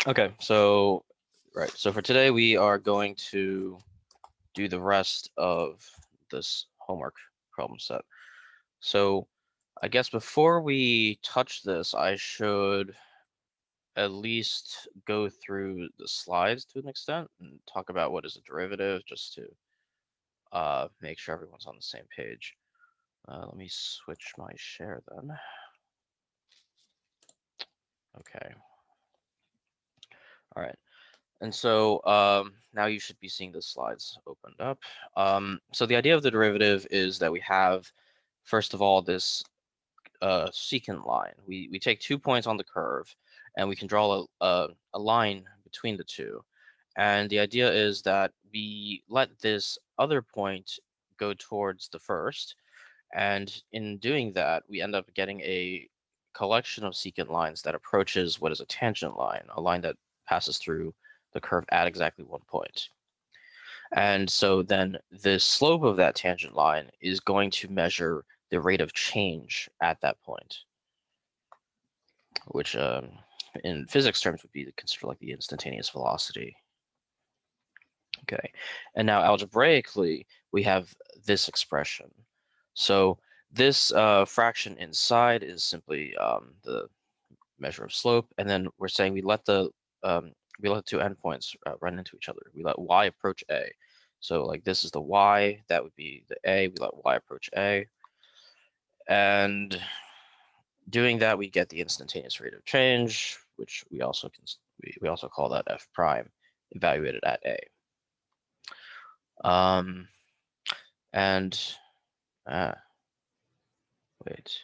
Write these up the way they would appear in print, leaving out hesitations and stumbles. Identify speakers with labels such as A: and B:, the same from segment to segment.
A: Okay, so so for today we are going to do the rest of this homework problem set. So I guess before we touch this, I should at least go through the slides to an extent and talk about what is a derivative, just to make sure everyone's on the same page. Let me switch my share then. Okay. All right. And so now you should be seeing the slides opened up. So the idea of the derivative is that we have, first of all, this secant line. We take 2 points on the curve, and we can draw a line between the two. And the idea is that we let this other point go towards the first, and in doing that, we end up getting a collection of secant lines that approaches what is a tangent line, a line that passes through the curve at exactly 1 point. And so then the slope of that tangent line is going to measure the rate of change at that point, which in physics terms would be considered like the instantaneous velocity. Okay, and now algebraically, we have this expression. So this fraction inside is simply the measure of slope, and then we're saying we let two endpoints run into each other. We let y approach a. So like this is the y, that would be the a. We let y approach a, and doing that we get the instantaneous rate of change, which we also call that f prime, evaluated at a. Um, and wait,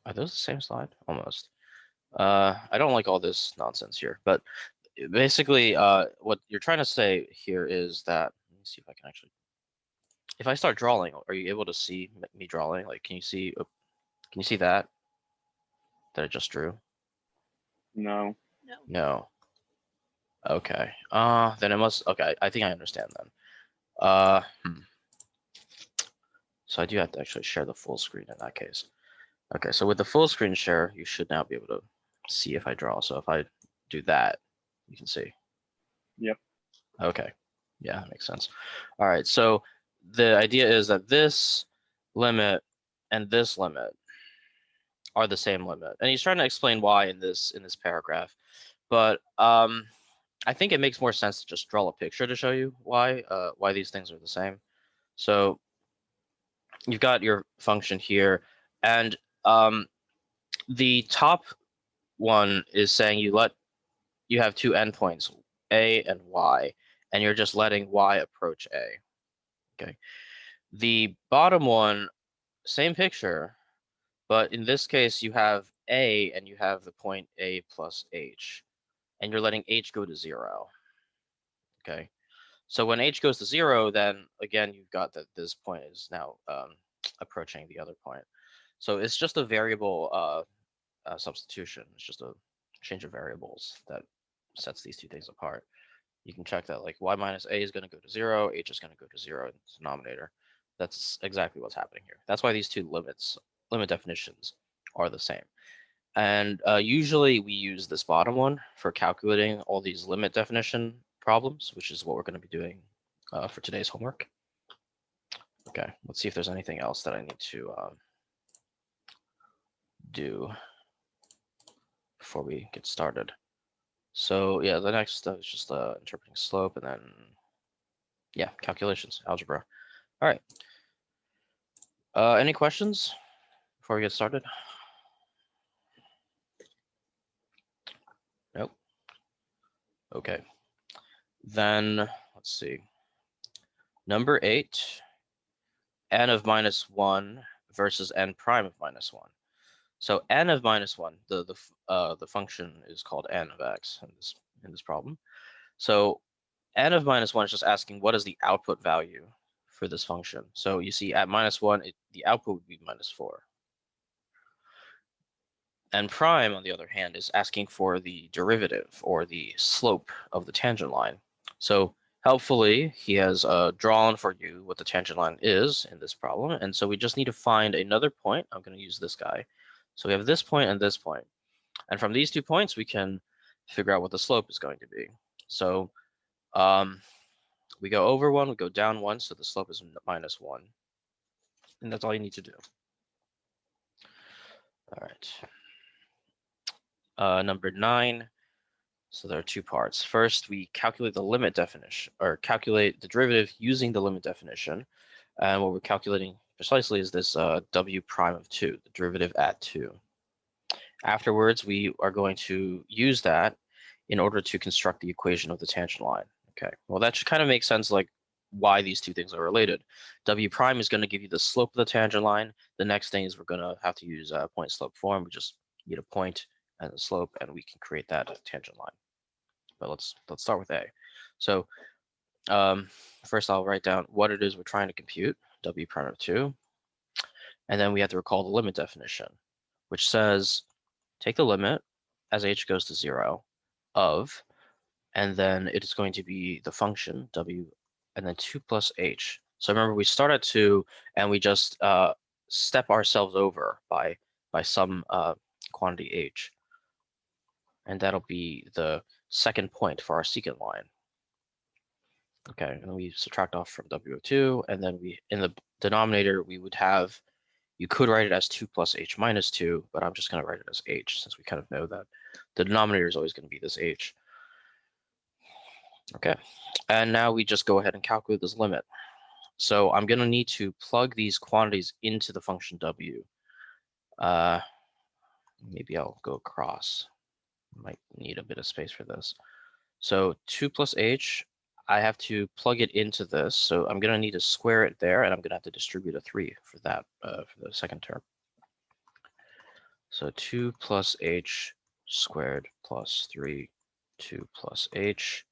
A: are those the same slide? Almost. I don't like all this nonsense here, but basically, what you're trying to say here is that, let me see if I can actually, if I start drawing, are you able to see me drawing? Like, can you see that I just drew?
B: No.
C: No.
A: No. Okay. Then it must, okay, I think I understand then. Hmm. So I do have to actually share the full screen in that case. Okay, so with the full screen share, you should now be able to see if I draw. So if I do that, you can see.
B: Yep.
A: Okay. Yeah, that makes sense. All right, so the idea is that this limit and this limit are the same limit. And he's trying to explain why in this paragraph. But I think it makes more sense to just draw a picture to show you why these things are the same. So you've got your function here, and the top one is saying you have two endpoints, a and y, and you're just letting y approach a. Okay. The bottom one, same picture, but in this case you have a and you have the point a plus h, and you're letting h go to 0. Okay. So when h goes to 0, then again you've got that this point is now approaching the other point. So it's just a variable substitution. It's just a change of variables that sets these two things apart. You can check that like y minus a is going to go to 0, h is going to go to 0 in the denominator. That's exactly what's happening here. That's why these two limit definitions are the same. And usually we use this bottom one for calculating all these limit definition problems, which is what we're going to be doing for today's homework. Okay, let's see if there's anything else that I need to do before we get started. So yeah, the next is just interpreting slope, and then yeah, calculations, algebra. All right. Any questions before we get started? Nope. Okay. Then let's see. Number 8, n of minus 1 versus n prime of minus 1. So n of minus 1, the function is called n of x in this problem. So n of minus 1 is just asking what is the output value for this function. So you see at minus 1, the output would be minus 4. N prime, on the other hand, is asking for the derivative or the slope of the tangent line. So helpfully, he has drawn for you what the tangent line is in this problem. And so we just need to find another point. I'm going to use this guy. So we have this point and this point. And from these 2 points, we can figure out what the slope is going to be. So we go over 1, we go down 1, so the slope is -1. And that's all you need to do. All right. Number 9. So there are 2 parts. First, we calculate the limit definition, or calculate the derivative using the limit definition. And what we're calculating precisely is this w prime of 2, the derivative at 2. Afterwards, we are going to use that in order to construct the equation of the tangent line. Okay, well, that should kind of make sense, like why these two things are related. W prime is going to give you the slope of the tangent line. The next thing is we're going to have to use point slope form. We just need a point and a slope, and we can create that tangent line. But let's start with A. So first I'll write down what it is we're trying to compute, w prime of 2. And then we have to recall the limit definition, which says take the limit as h goes to 0 of, and then it is going to be the function w, and then 2 plus h. So remember, we start at 2, and we just step ourselves over by some quantity h. And that'll be the second point for our secant line. Okay, and then we subtract off from w of 2, and then we, in the denominator, we would have, you could write it as 2 plus h minus 2, but I'm just going to write it as h, since we kind of know that the denominator is always going to be this h. Okay, and now we just go ahead and calculate this limit. So I'm going to need to plug these quantities into the function w. Maybe I'll go across. Might need a bit of space for this. So 2 plus h, I have to plug it into this. So I'm going to need to square it there, and I'm going to have to distribute a 3 for that, for the second term. So 2 plus h squared plus 3, 2 plus h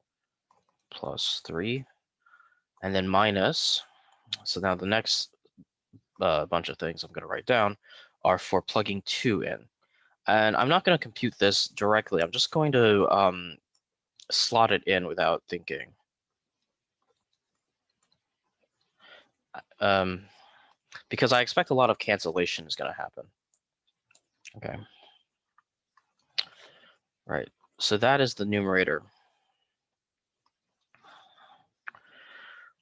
A: plus 3, and then minus. So now the next bunch of things I'm going to write down are for plugging 2 in. And I'm not going to compute this directly. I'm just going to slot it in without thinking. Because I expect a lot of cancellation is going to happen. Okay. Right. So that is the numerator.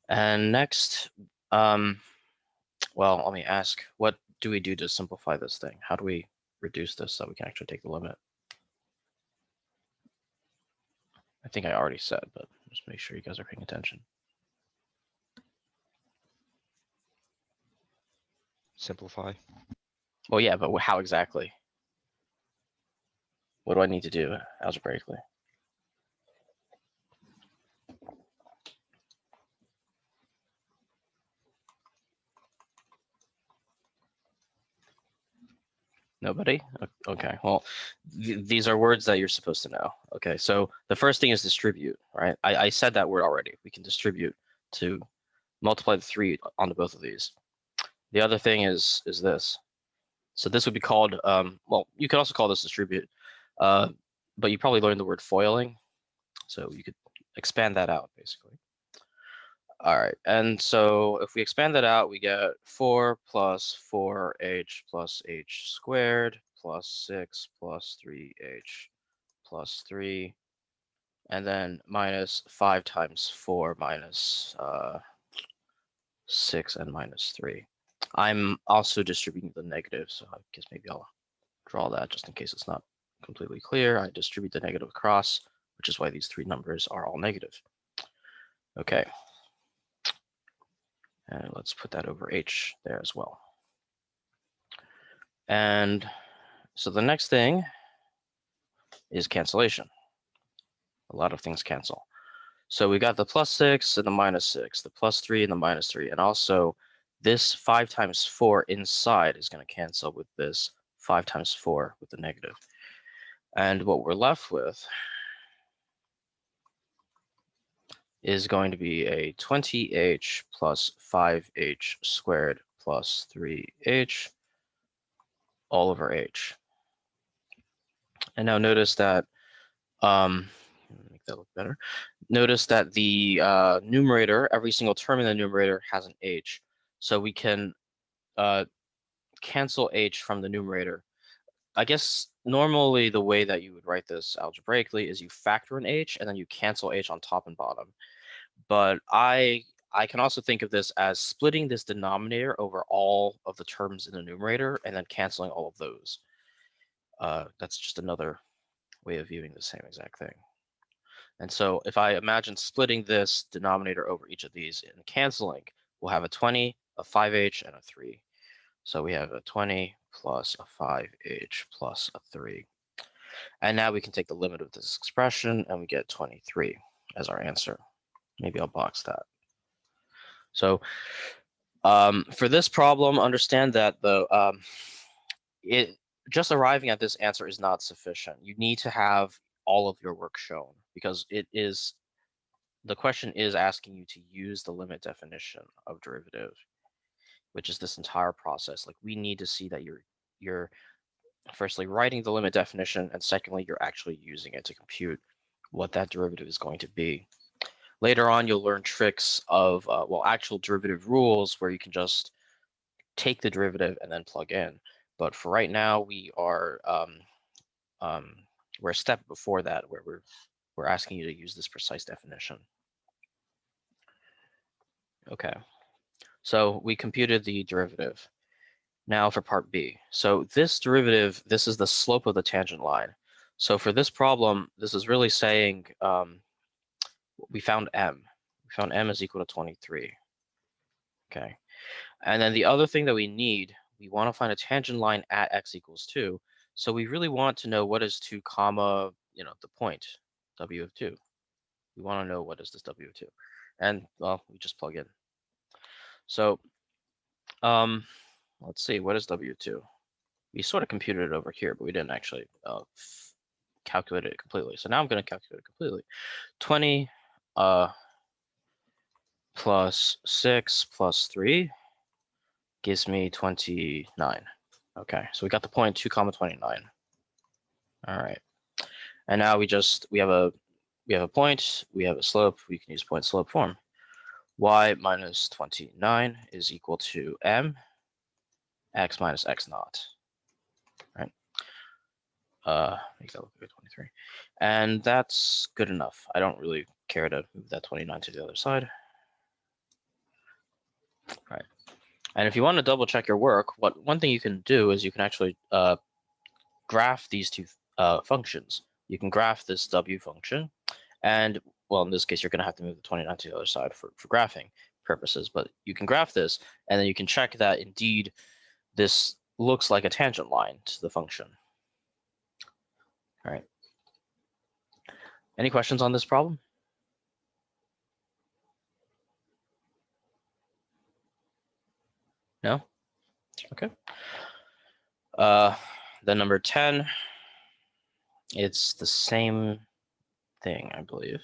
A: And next, well, let me ask, what do we do to simplify this thing? How do we reduce this so we can actually take the limit? I think I already said, but just make sure you guys are paying attention.
C: Simplify.
A: Well, yeah, but how exactly? What do I need to do algebraically? Nobody? Okay, well, these are words that you're supposed to know. Okay, so the first thing is distribute, right? I said that word already. We can distribute to multiply the 3 onto both of these. The other thing is this. So this would be called, well, you could also call this distribute, but you probably learned the word foiling. So you could expand that out, basically. All right, and so if we expand that out, we get 4 plus 4h plus h squared plus 6 plus 3h plus 3, and then minus 5 times 4 minus 6 and minus 3. I'm also distributing the negative, so I guess maybe I'll draw that just in case it's not completely clear. I distribute the negative across, which is why these 3 numbers are all negative. Okay. And let's put that over h there as well. And so the next thing is cancellation. A lot of things cancel. So we got the plus 6 and the minus 6, the plus 3 and the minus 3, and also this 5 times 4 inside is going to cancel with this 5 times 4 with the negative. And what we're left with is going to be a 20h plus 5h squared plus 3h all over h. And now notice that, make that look better. Notice that the numerator, every single term in the numerator has an h. So we can cancel h from the numerator. I guess normally the way that you would write this algebraically is you factor in h and then you cancel h on top and bottom. But I can also think of this as splitting this denominator over all of the terms in the numerator and then canceling all of those. That's just another way of viewing the same exact thing. And so if I imagine splitting this denominator over each of these and canceling, we'll have a 20, a 5h, and a 3. So we have a 20 plus a 5h plus a 3. And now we can take the limit of this expression and we get 23 as our answer. Maybe I'll box that. So for this problem, understand that just arriving at this answer is not sufficient. You need to have all of your work shown because the question is asking you to use the limit definition of derivative, which is this entire process. Like we need to see that you're firstly writing the limit definition, and secondly, you're actually using it to compute what that derivative is going to be. Later on, you'll learn tricks of, actual derivative rules where you can just take the derivative and then plug in. But for right now, we're a step before that where we're asking you to use this precise definition. Okay, so we computed the derivative. Now for part B. So this derivative, this is the slope of the tangent line. So for this problem, this is really saying we found m. We found m is equal to 23. Okay. And then the other thing that we want to find a tangent line at x equals 2. So we really want to know what is 2 comma, the point, w of 2. We want to know what is this w of 2. And, well, we just plug in. So let's see, what is w of 2? We sort of computed it over here, but we didn't actually calculate it completely. So now I'm going to calculate it completely. 20 plus 6 plus 3 gives me 29. Okay, so we got the point 2 comma 29. All right, and now we have a point, we have a slope. We can use point slope form. Y minus 29 is equal to m x minus x naught. Right. Make that look like 23, and that's good enough. I don't really care to move that 29 to the other side. Right. And if you want to double check your work, one thing you can do is you can actually graph these two functions. You can graph this w function, and well, in this case, you're going to have to move the 29 to the other side for graphing purposes, but you can graph this, and then you can check that indeed this looks like a tangent line to the function. All right. Any questions on this problem? No? Okay. Then number 10, it's the same thing, I believe.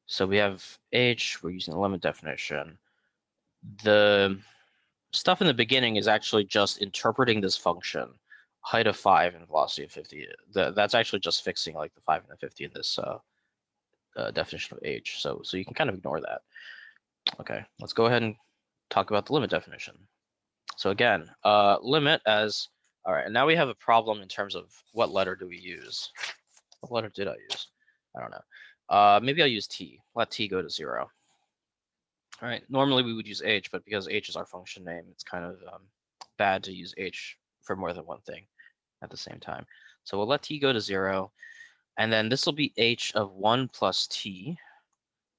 A: So we have h, we're using the limit definition. The stuff in the beginning is actually just interpreting this function, height of 5 and velocity of 50. That's actually just fixing like the 5 and the 50 in this definition of h. So you can kind of ignore that. Okay, let's go ahead and talk about the limit definition. So again, limit as, all right, and now we have a problem in terms of what letter do we use? What letter did I use? I don't know. Maybe I'll use t. Let t go to 0. All right, normally we would use h, but because h is our function name, it's kind of bad to use h for more than one thing at the same time. So we'll let t go to 0, and then this will be h of 1 plus t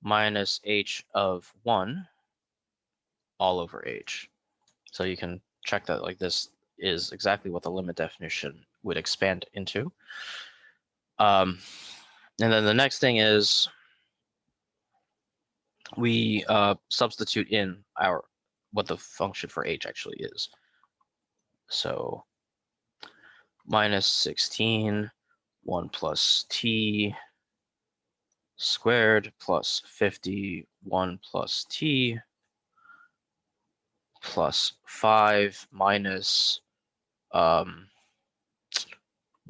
A: minus h of 1 all over h. So you can check that like this is exactly what the limit definition would expand into. And then the next thing is we substitute in what the function for h actually is. So minus 16, 1 plus t squared plus 50, 1 plus t plus 5 minus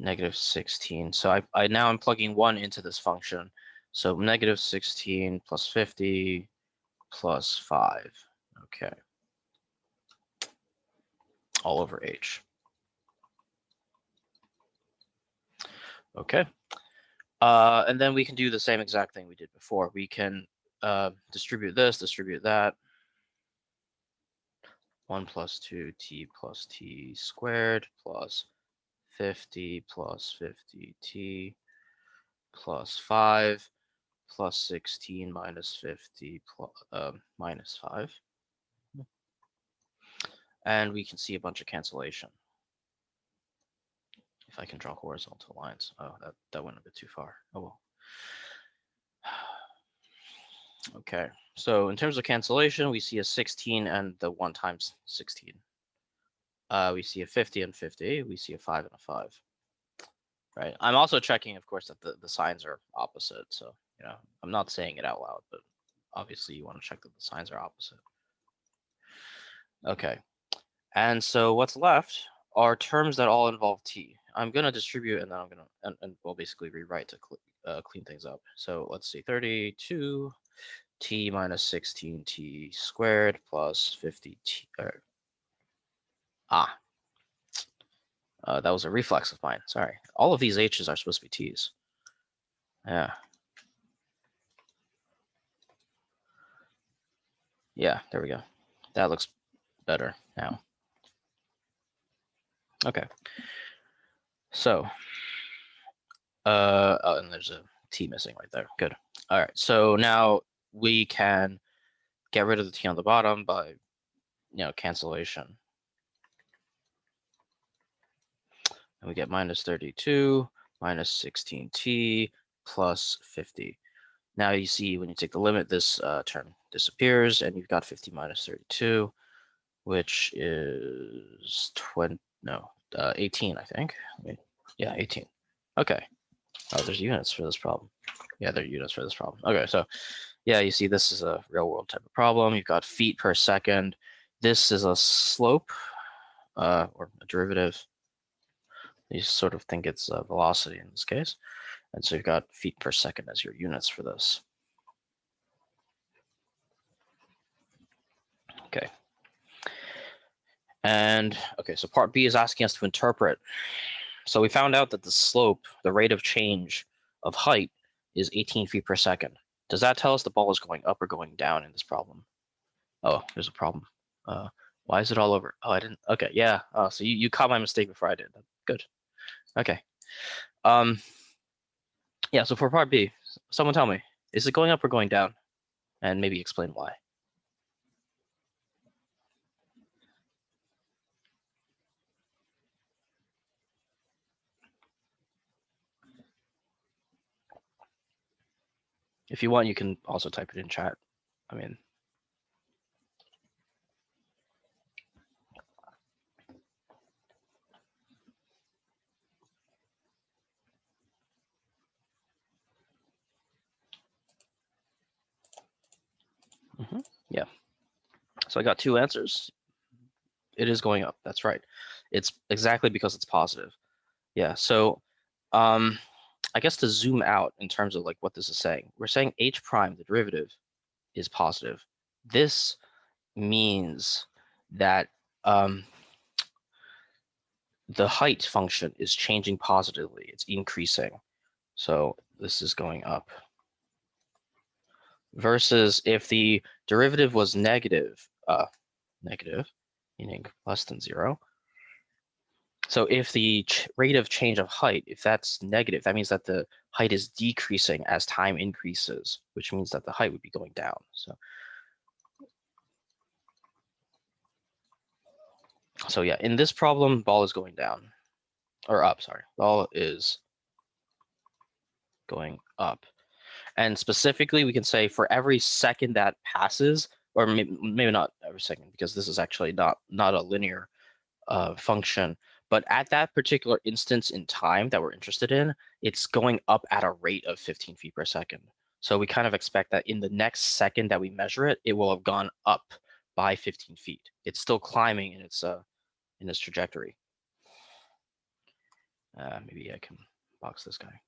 A: negative 16. So now I'm plugging 1 into this function. So negative 16 plus 50 plus 5. Okay. All over h. Okay. And then we can do the same exact thing we did before. We can distribute this, distribute that. 1 plus 2t plus t squared plus 50 plus 50t plus 5 plus 16 minus 50 plus, minus 5. And we can see a bunch of cancellation. If I can draw horizontal lines. Oh, that went a bit too far. Oh well. Okay, so in terms of cancellation, we see a 16 and the 1 times 16. We see a 50 and 50. We see a 5 and a 5. Right. I'm also checking, of course, that the signs are opposite. So, you know, I'm not saying it out loud, but obviously you want to check that the signs are opposite. Okay. And so what's left are terms that all involve t. I'm going to distribute and then I'm going to, and we'll basically rewrite to clean things up. So let's see, 32 t minus 16 t squared plus 50 t. That was a reflex of mine. Sorry. All of these h's are supposed to be t's. Yeah. Yeah, there we go. That looks better now. Okay. So, oh, and there's a t missing right there. Good. All right. So now we can get rid of the t on the bottom by, cancellation. And we get minus 32 minus 16t plus 50. Now you see when you take the limit, this term disappears, and you've got 50 minus 32, which is 18, I think. Yeah, 18. Okay. Oh, there's units for this problem. Yeah, there are units for this problem. Okay, so yeah, you see this is a real world type of problem. You've got feet per second. This is a slope or a derivative. You sort of think it's a velocity in this case. And so you've got feet per second as your units for this. Okay. And okay, so part B is asking us to interpret. So we found out that the slope, the rate of change of height, is 18 feet per second. Does that tell us the ball is going up or going down in this problem? Oh, there's a problem. Why is it all over? Oh, I didn't. Okay, yeah. Oh, so you caught my mistake before I did. Good. Okay. Yeah. So for part B, someone tell me, is it going up or going down? And maybe explain why. If you want, you can also type it in chat. I mean. Yeah. So I got two answers. It is going up. That's right. It's exactly because it's positive. Yeah. So I guess to zoom out in terms of like what this is saying, we're saying h prime, the derivative, is positive. This means that the height function is changing positively. It's increasing. So this is going up. Versus if the derivative was negative, meaning less than 0. So if the rate of change of height, if that's negative, that means that the height is decreasing as time increases, which means that the height would be going down. So yeah, in this problem, ball is going down, or up, sorry. Ball is going up. And specifically, we can say for every second that passes, or maybe not every second, because this is actually not a linear function, but at that particular instance in time that we're interested in, it's going up at a rate of 15 feet per second. So we kind of expect that in the next second that we measure it, it will have gone up by 15 feet. It's still climbing in its trajectory. Maybe I can box this guy.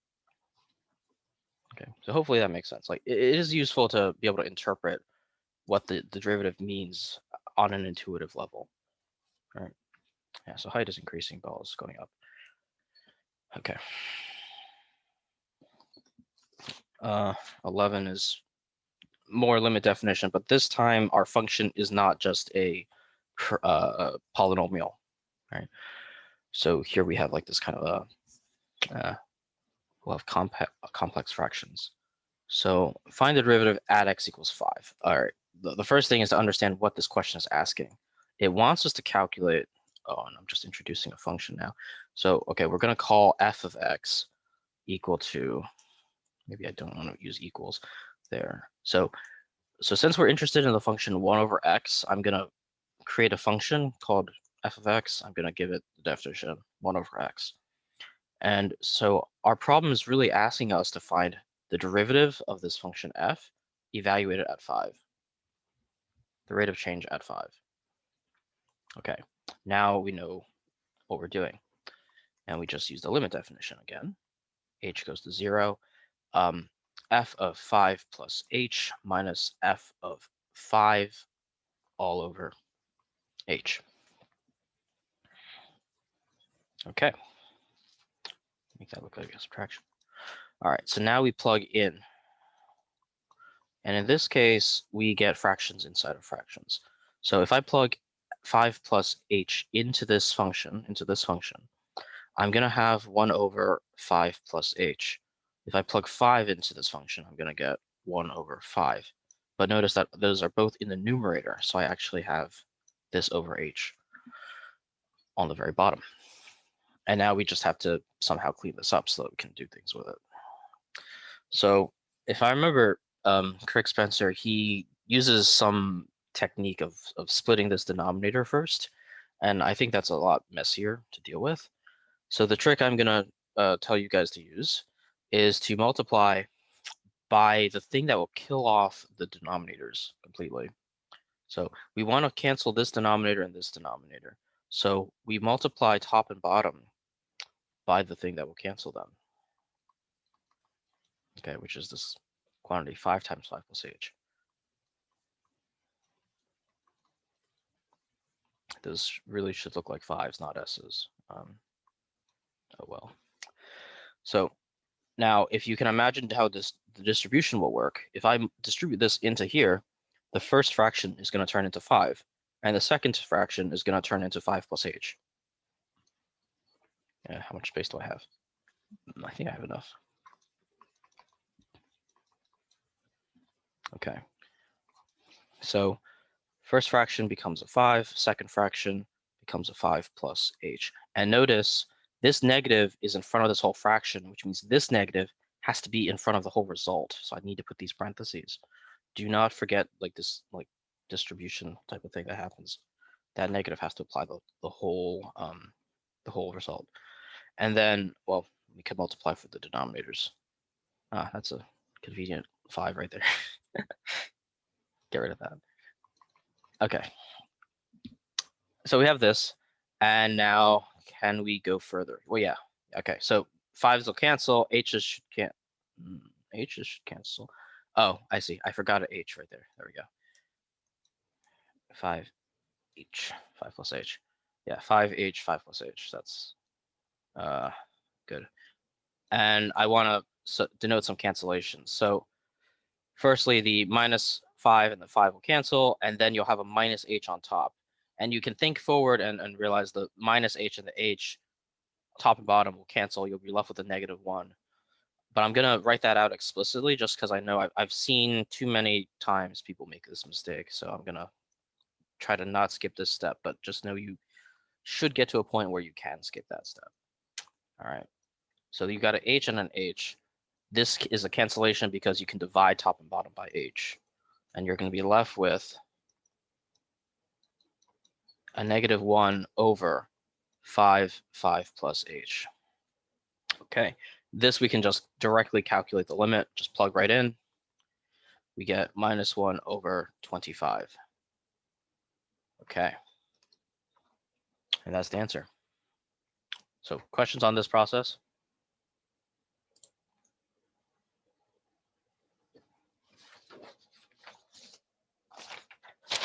A: Okay, so hopefully that makes sense. Like it is useful to be able to interpret what the derivative means on an intuitive level. All right. Yeah, so height is increasing, ball is going up. Okay. 11 is more limit definition, but this time our function is not just a polynomial, right? So here we have like this kind of we'll have complex fractions. So find the derivative at x equals 5. All right, the first thing is to understand what this question is asking. It wants us to calculate, oh, and I'm just introducing a function now. So, okay, we're going to call f of x equal to, maybe I don't want to use equals there. So since we're interested in the function 1 over x, I'm going to create a function called f of x. I'm going to give it the definition 1 over x. And so our problem is really asking us to find the derivative of this function f evaluated at 5, the rate of change at 5. Okay, now we know what we're doing. And we just use the limit definition again. H goes to 0. F of 5 plus h minus f of 5 all over h. Okay, make that look like a subtraction. All right, so now we plug in. And in this case, we get fractions inside of fractions. So if I plug 5 plus h into this function, I'm going to have 1 over 5 plus h. If I plug 5 into this function, I'm going to get 1 over 5. But notice that those are both in the numerator, so I actually have this over h on the very bottom. And now we just have to somehow clean this up so that we can do things with it. So if I remember, Crick Spencer, he uses some technique of splitting this denominator first, and I think that's a lot messier to deal with. So the trick I'm going to tell you guys to use is to multiply by the thing that will kill off the denominators completely. So we want to cancel this denominator and this denominator. So we multiply top and bottom by the thing that will cancel them. Okay, which is this quantity 5 times 5 plus h. Those really should look like 5s, not s's. Oh well. So now, if you can imagine how the distribution will work, if I distribute this into here, the first fraction is going to turn into 5, and the second fraction is going to turn into 5 plus h. Yeah, how much space do I have? I think I have enough. Okay. So first fraction becomes a 5, second fraction becomes a 5 plus h. And notice this negative is in front of this whole fraction, which means this negative has to be in front of the whole result. So I need to put these parentheses. Do not forget like this distribution type of thing that happens. That negative has to apply the whole result. And then, well, we could multiply for the denominators. That's a convenient 5 right there. Get rid of that. Okay. So we have this, and now can we go further? Well, yeah. Okay, so 5s will cancel. H's should cancel. Oh, I see. I forgot an h right there. There we go. 5h, 5 plus h. Yeah, 5h, 5 plus h. That's good. And I want to denote some cancellations. So firstly, the minus 5 and the 5 will cancel, and then you'll have a minus h on top. And you can think forward and realize the minus h and the h, top and bottom, will cancel. You'll be left with a negative 1. But I'm going to write that out explicitly just because I know I've seen too many times people make this mistake. So I'm going to try to not skip this step, but just know you should get to a point where you can skip that step. All right. So you got an h and an h. This is a cancellation because you can divide top and bottom by h. And you're going to be left with a negative 1 over 5 plus h. Okay, this we can just directly calculate the limit, just plug right in. We get minus 1 over 25. Okay, and that's the answer. So questions on this process?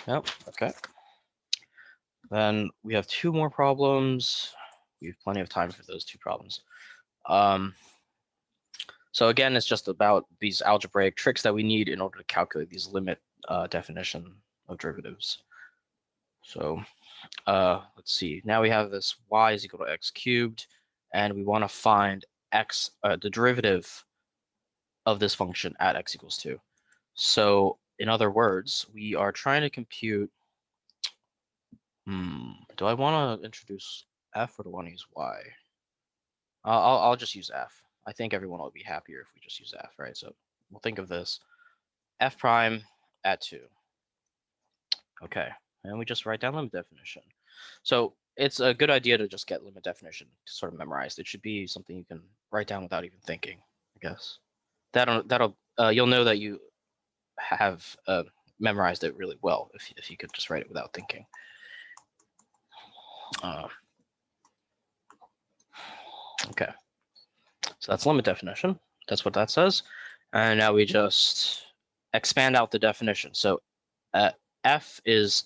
A: Yep, okay. Then we have 2 more problems. We have plenty of time for those 2 problems. So again, it's just about these algebraic tricks that we need in order to calculate these limit definition of derivatives. So let's see. Now we have this y is equal to x cubed, and we want to find x, the derivative of this function at x equals 2. So in other words, we are trying to compute, do I want to introduce f or do I want to use y? I'll just use f. I think everyone will be happier if we just use f, right? So we'll think of this f prime at 2. Okay, and we just write down limit definition. So it's a good idea to just get limit definition sort of memorized. It should be something you can write down without even thinking, I guess. That'll you'll know that you have memorized it really well if you could just write it without thinking. Okay, so that's limit definition. That's what that says. And now we just expand out the definition. So f is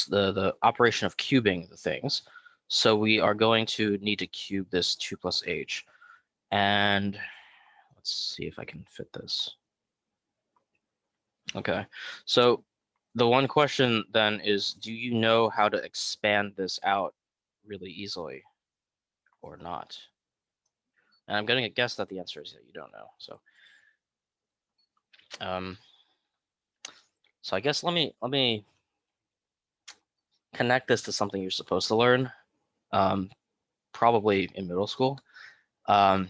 A: the operation of cubing the things. So we are going to need to cube this 2 plus h. And let's see if I can fit this. Okay, so the one question then is, do you know how to expand this out really easily or not? And I'm going to guess that the answer is that you don't know. So I guess let me connect this to something you're supposed to learn, probably in middle school. But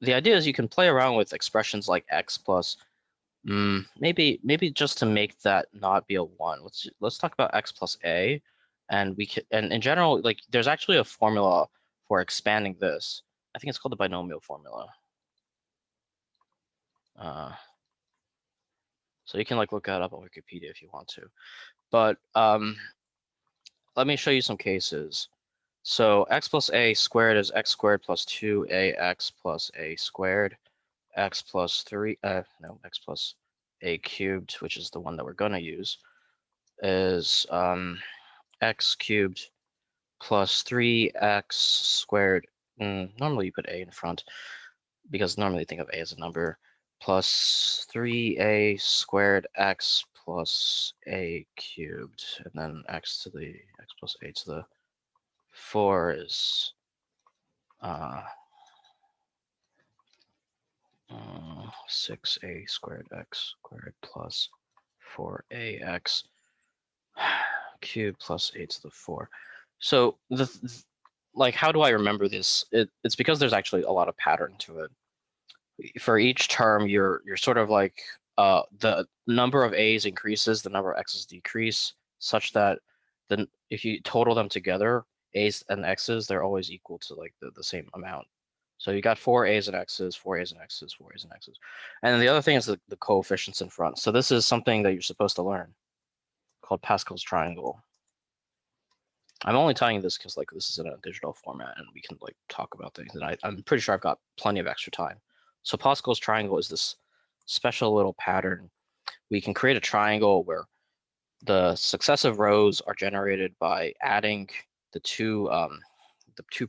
A: the idea is you can play around with expressions like x plus, maybe just to make that not be a 1. Let's talk about x plus a, and we can, and in general, like there's actually a formula for expanding this. I think it's called the binomial formula. So you can like look that up on Wikipedia if you want to. But let me show you some cases. So x plus a squared is x squared plus 2ax plus a squared, x plus 3, x plus a cubed, which is the one that we're going to use, is x cubed plus 3x squared. Normally you put a in front because normally you think of a as a number, plus 3a squared x plus a cubed, and then x to the x plus a to the 4 is 6a squared x squared plus 4ax cubed plus a to the 4. So like, how do I remember this? It's because there's actually a lot of pattern to it. For each term, you're sort of like the number of a's increases, the number of x's decrease, such that then if you total them together, a's and x's, they're always equal to like the same amount. So you got 4 a's and x's, 4 a's and x's, 4 a's and x's. And then the other thing is the coefficients in front. So this is something that you're supposed to learn called Pascal's triangle. I'm only telling you this because like this is in a digital format and we can like talk about things, and I'm pretty sure I've got plenty of extra time. So Pascal's triangle is this special little pattern. We can create a triangle where the successive rows are generated by adding the two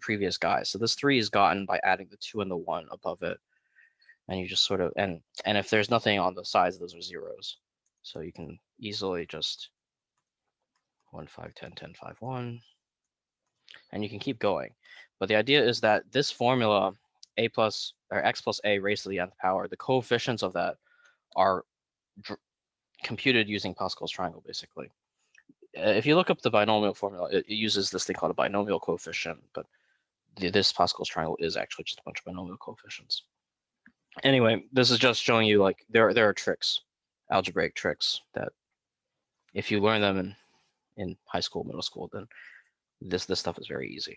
A: previous guys. So this 3 is gotten by adding the 2 and the 1 above it, and you just sort of and if there's nothing on the sides, those are zeros. So you can easily just 1 5 10 10 5 1. And you can keep going. But the idea is that this formula, a plus or x plus a raised to the nth power, the coefficients of that are computed using Pascal's triangle, basically. If you look up the binomial formula, it uses this thing called a binomial coefficient, but this Pascal's triangle is actually just a bunch of binomial coefficients. Anyway, this is just showing you like there are tricks, algebraic tricks, that if you learn them in high school, middle school, then this stuff is very easy.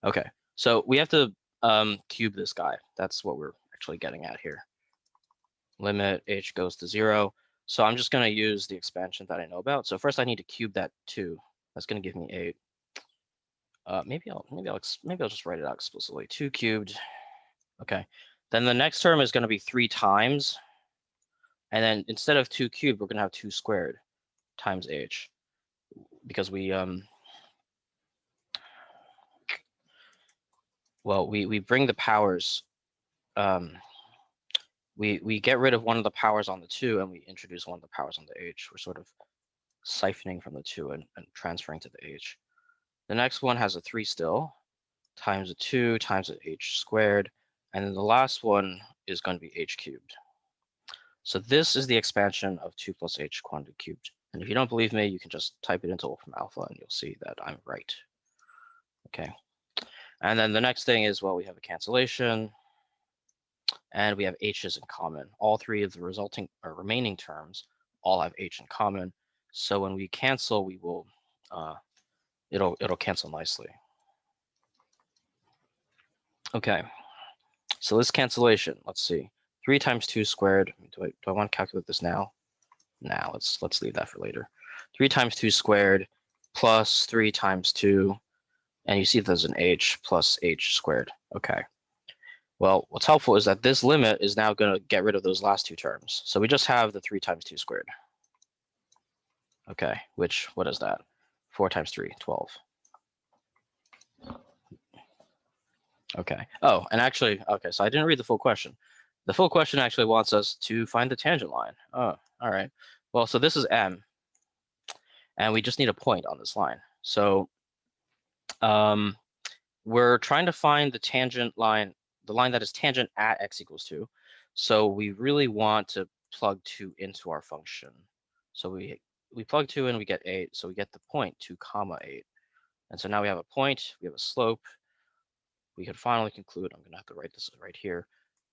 A: Okay, so we have to cube this guy. That's what we're actually getting at here. Limit h goes to 0. So I'm just going to use the expansion that I know about. So first I need to cube that 2. That's going to give me 8. Maybe I'll just write it out explicitly. 2 cubed. Okay. Then the next term is going to be 3 times. And then instead of 2 cubed, we're going to have 2 squared times h, because we Well, we bring the powers. We get rid of one of the powers on the 2 and we introduce one of the powers on the h. We're sort of siphoning from the 2 and transferring to the h. The next one has a 3 still, times a 2 times an h squared, and then the last one is going to be h cubed. So this is the expansion of 2 plus h quantity cubed. And if you don't believe me, you can just type it into Wolfram Alpha and you'll see that I'm right. Okay. And then the next thing is, well, we have a cancellation and we have h's in common. All 3 of the resulting or remaining terms all have h in common. So when we cancel, we will, it'll cancel nicely. Okay. So this cancellation, let's see. 3 times 2 squared. Do I want to calculate this now? Now let's leave that for later. 3 times 2 squared plus 3 times 2, and you see there's an h plus h squared. Okay. Well, what's helpful is that this limit is now going to get rid of those last 2 terms. So we just have the 3 times 2 squared. Okay, which, what is that? 4 times 3, 12. Okay. Oh, and actually, okay, so I didn't read the full question. The full question actually wants us to find the tangent line. Oh, all right. Well, so this is M, and we just need a point on this line. So we're trying to find the tangent line, the line that is tangent at x equals 2. So we really want to plug 2 into our function. So we plug 2 in, we get 8. So we get the point 2 comma 8. And so now we have a point, we have a slope. We can finally conclude, I'm going to have to write this right here,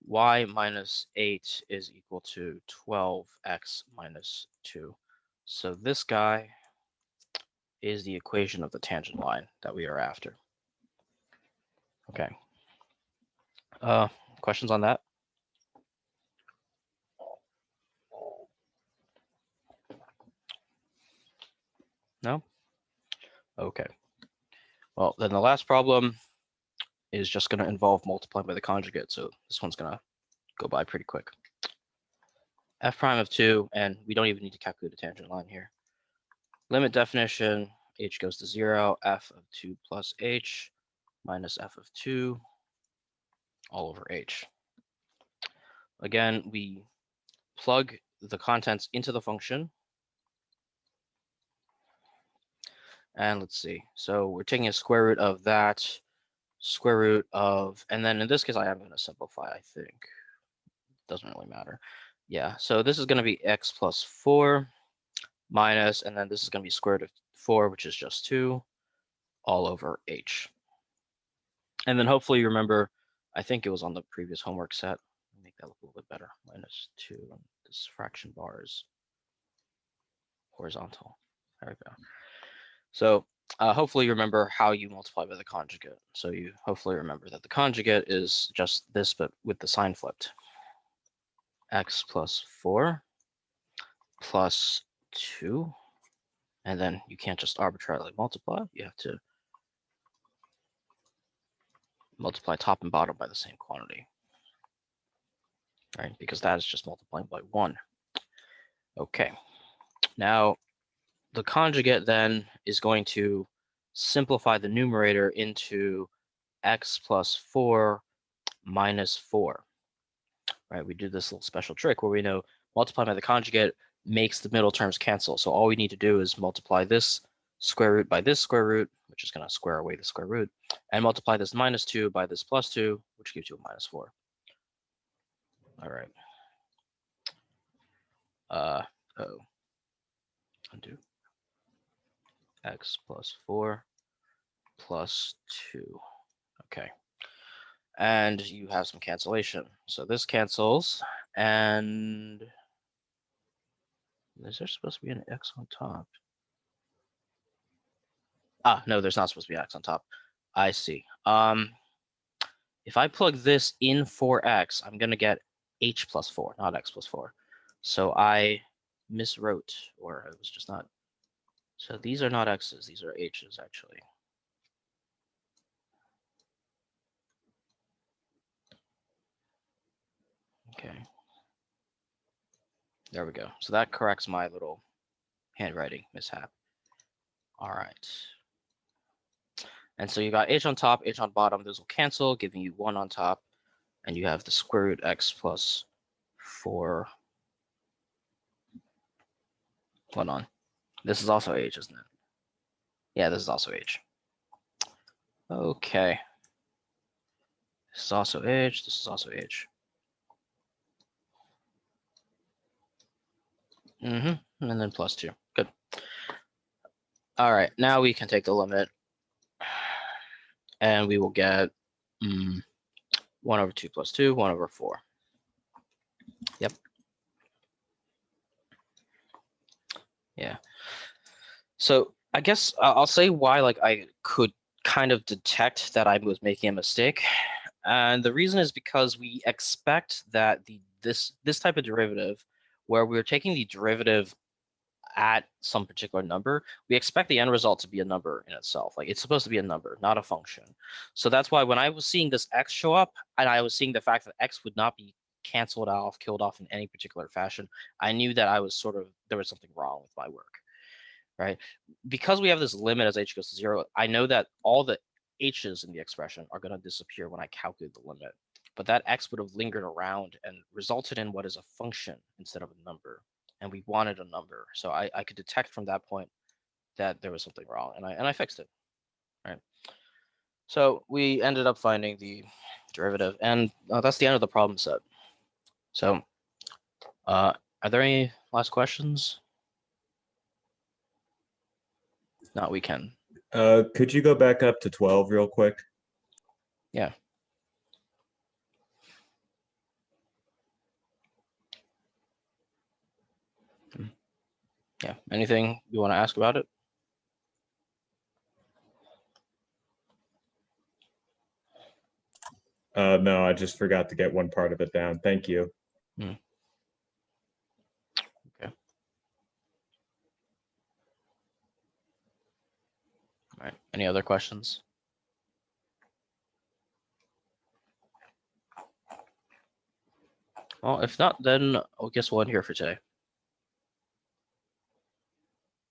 A: y minus 8 is equal to 12x minus 2. So this guy is the equation of the tangent line that we are after. Okay. Questions on that? No? Okay. Well, then the last problem is just going to involve multiplying by the conjugate. So this one's going to go by pretty quick. F prime of 2, and we don't even need to calculate the tangent line here. Limit definition, h goes to 0, f of 2 plus h minus f of 2 all over h. Again, we plug the contents into the function. And let's see. So we're taking a square root of that, square root of, and then in this case, I am going to simplify, I think. Doesn't really matter. Yeah, so this is going to be x plus 4 minus, and then this is going to be square root of 4, which is just 2, all over h. And then hopefully you remember, I think it was on the previous homework set. Make that look a little bit better. Minus 2, and this fraction bar is horizontal. There we go. So hopefully you remember how you multiply by the conjugate. So you hopefully remember that the conjugate is just this, but with the sign flipped. X plus 4 plus 2. And then you can't just arbitrarily multiply. You have to multiply top and bottom by the same quantity, right? Because that is just multiplying by 1. Okay. Now, the conjugate then is going to simplify the numerator into x plus 4 minus 4. Right? We do this little special trick where we know multiply by the conjugate makes the middle terms cancel. So all we need to do is multiply this square root by this square root, which is going to square away the square root, and multiply this minus 2 by this plus 2, which gives you a minus 4. All right. Undo. X plus 4 plus 2. Okay. And you have some cancellation. So this cancels, and is there supposed to be an x on top? No, there's not supposed to be x on top. I see. If I plug this in for x, I'm going to get h plus 4, not x plus 4. So I miswrote, or it was just not. So these are not x's, these are h's actually. Okay. There we go. So that corrects my little handwriting mishap. All right. And so you got h on top, h on bottom. Those will cancel, giving you 1 on top. And you have the square root x plus 4. Hold on. This is also h, isn't it? Yeah, this is also h. Okay. This is also h. This is also h. And then plus 2. Good. All right, now we can take the limit. And we will get 1 over 2 plus 2, 1 over 4. Yep. Yeah. So I guess I'll say why like I could kind of detect that I was making a mistake. And the reason is because we expect that this type of derivative, where we're taking the derivative at some particular number, we expect the end result to be a number in itself. Like it's supposed to be a number, not a function. So that's why when I was seeing this x show up, and I was seeing the fact that x would not be canceled off, killed off in any particular fashion, I knew that I was there was something wrong with my work, right? Because we have this limit as h goes to 0, I know that all the h's in the expression are going to disappear when I calculate the limit. But that x would have lingered around and resulted in what is a function instead of a number. And we wanted a number. So I could detect from that point that there was something wrong, and I fixed it, right? So we ended up finding the derivative, and that's the end of the problem set. So are there any last questions? No, we can.
C: Could you go back up to 12 real quick?
A: Yeah. Yeah. Anything you want to ask about it?
C: No, I just forgot to get one part of it down. Thank you.
A: Okay. All right. Any other questions? Well, if not, then I guess we'll end here for today.